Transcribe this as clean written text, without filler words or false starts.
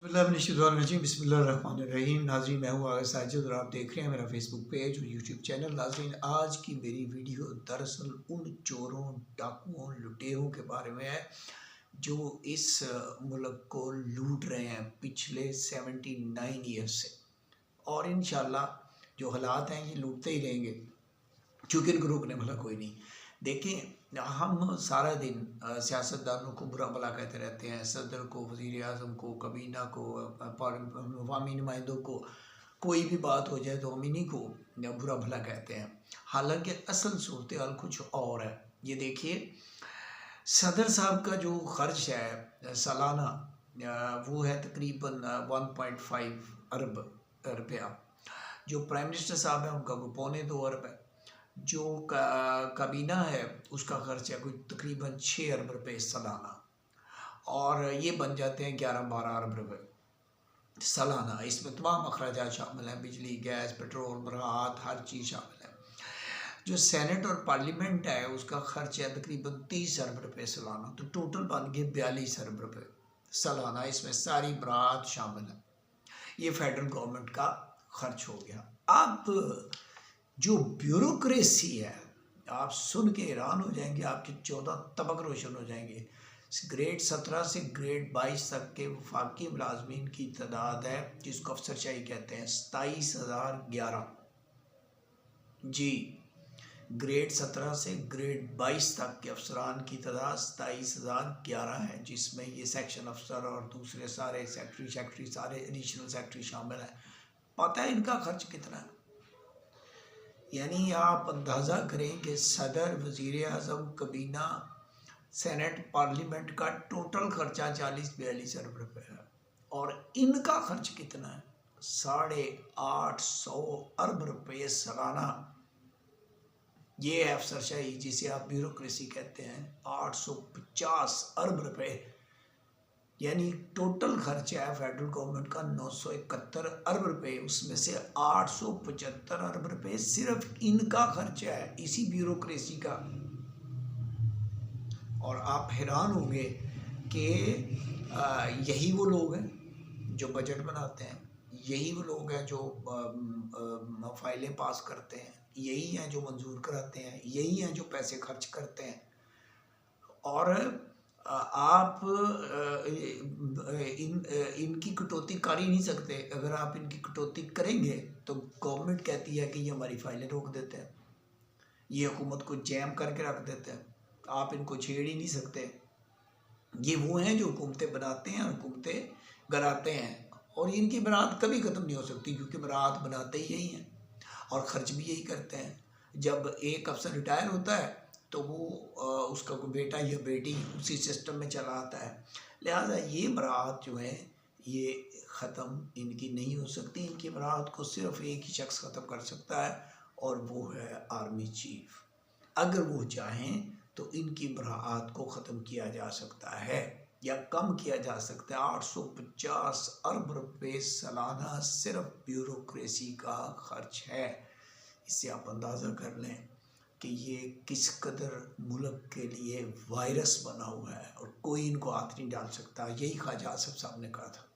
बिस्मिल्लाहिर्रहमानिर्रहीम। नाज़रीन, मैं हूँ आगा साजिद और आप देख रहे हैं मेरा फेसबुक पेज और यूट्यूब चैनल। नाज़रीन, आज की मेरी वीडियो दरअसल उन चोरों, डाकुओं, लुटेरों के बारे में है जो इस मुल्क को लूट रहे हैं पिछले 79 ईयर्स से, और इंशाल्लाह जो हालात हैं ये लूटते ही रहेंगे क्योंकि इनको रोकने वाला कोई नहीं। देखें, हम सारा दिन सियासतदानों को बुरा भला कहते रहते हैं, सदर को, वज़ीर आज़म को, कबीना को, अवामी नुमाइंदों को, कोई भी बात हो जाए तो हम इन्हीं को बुरा भला कहते हैं। हालांकि असल सूरत हाल कुछ और है। ये देखिए, सदर साहब का जो खर्च है सालाना वो है तकरीबन 1.5 अरब रुपया। जो प्राइम मिनिस्टर साहब हैं उनका कोई 2.25 अरब है। जो काबीना है उसका खर्च है कोई तकरीबन 6 अरब रुपये सालाना, और ये बन जाते हैं 11-12 अरब रुपये सालाना। इसमें तमाम अखराजात शामिल हैं, बिजली, गैस, पेट्रोल, मराहत, हर चीज़ शामिल है। जो सेनेट और पार्लियामेंट है उसका खर्च है तकरीबन 30 अरब रुपये सालाना, तो टोटल बन गए 42 अरब रुपये सालाना। इसमें सारी बरात शामिल है। ये फेडरल गवर्नमेंट का खर्च हो गया। अब जो ब्यूरोक्रेसी है, आप सुन के हैरान हो जाएंगे, आपके 14 तबक रोशन हो जाएंगे। ग्रेड 17 से ग्रेड 22 तक के वफाकी मुलाजमीन की तादाद है जिसको अफसरशाही कहते हैं 27,011। जी, ग्रेड 17 से ग्रेड 22 तक के अफसरान की तादाद 27,011 है, जिसमें ये सेक्शन अफसर और दूसरे सारे सेक्रेटरी सारे एडिशनल सेक्रेटरी शामिल हैं। पता है इनका खर्च कितना है? यानी आप अंदाज़ा करें कि सदर, वज़ीर आज़म, कबीना, सेनेट, पार्लियामेंट का टोटल खर्चा 40-42 अरब रुपये है, और इनका खर्च कितना है? 850 अरब रुपये सालाना। ये है अफसरशाही जिसे आप ब्यूरोक्रेसी कहते हैं। 850 अरब रुपये, यानी टोटल खर्चा है फेडरल गवर्नमेंट का 971 अरब रुपये, उसमें से 875 अरब रुपये सिर्फ इनका खर्चा है, इसी ब्यूरोक्रेसी का। और आप हैरान होंगे कि यही वो लोग हैं जो बजट बनाते हैं, यही वो लोग हैं जो फाइलें पास करते हैं, यही हैं जो मंजूर कराते हैं, यही हैं जो पैसे खर्च करते हैं। और आप इनकी कटौती कर ही नहीं सकते। अगर आप इनकी कटौती करेंगे तो गवर्नमेंट कहती है कि ये हमारी फाइलें रोक देते हैं, ये हुकूमत को जैम करके रख देते हैं, आप इनको छेड़ ही नहीं सकते। ये वो हैं जो हुकूमतें बनाते हैं, हुकूमतें गिराते हैं, और इनकी बरात कभी ख़त्म नहीं हो सकती क्योंकि बरात बनाते ही यही हैं और ख़र्च भी यही करते हैं। जब एक अफसर रिटायर होता है तो वो उसका कोई बेटा या बेटी उसी सिस्टम में चला आता है। लिहाजा ये बरात जो है ये ख़त्म इनकी नहीं हो सकती। इनकी बरात को सिर्फ एक ही शख्स ख़त्म कर सकता है, और वो है आर्मी चीफ। अगर वो चाहें तो इनकी बरात को ख़त्म किया जा सकता है या कम किया जा सकता है। 850 अरब रुपये सालाना सिर्फ ब्यूरोक्रेसी का खर्च है। इससे आप अंदाज़ा कर लें कि ये किस कदर मुल्क के लिए वायरस बना हुआ है, और कोई इनको हाथ नहीं डाल सकता। यही ख्वाजा आसिफ साहब ने कहा था।